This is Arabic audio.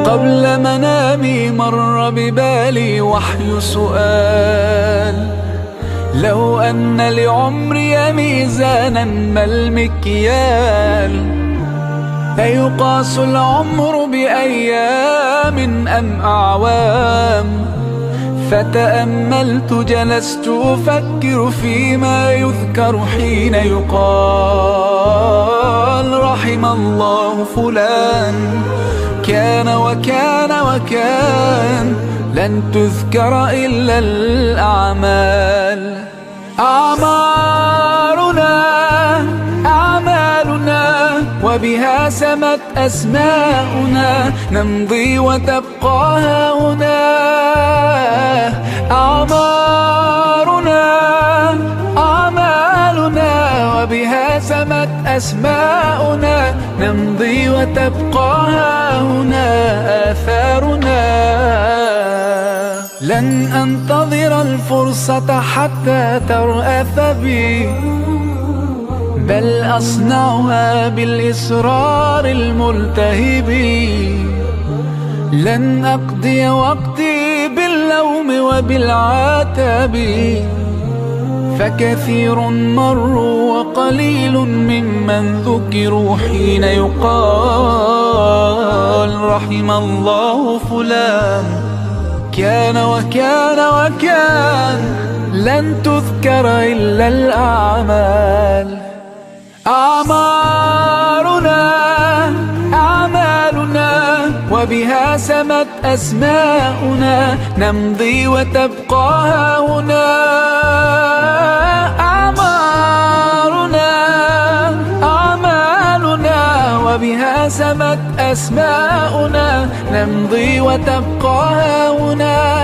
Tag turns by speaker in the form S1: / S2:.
S1: قبل منامي مر ببالي وحي سؤال: لو أن لعمري ميزانا ما المكيال؟ أيقاس العمر بأيام أم أعوام؟ فتأملت جلست أفكر فيما يذكر حين يقال: رحم الله فلان كان وكان وكان. لن تذكر إلا الأعمال. أعمالنا وبها سمت أسماؤنا، نمضي وتبقى هاهنا. أعمالنا وبها سمت أسماؤنا، نمضي وتبقى هاهنا آثارنا. لن أنتظر الفرصة حتى ترأف بي، بل أصنعها بالإصرار الملتهب. لن أقضي وقتي باللوم وبالعتاب، فكثير مروا وقليل ممن ذكروا حين يقال: رحم الله فلان كان وكان وكان. لن تذكر إلا الأعمال. أعمالنا وبها سمت أسماؤنا، نمضي وتبقى هاهنا. أعمالنا وبها سمت أسماؤنا، نمضي وتبقى هاهنا.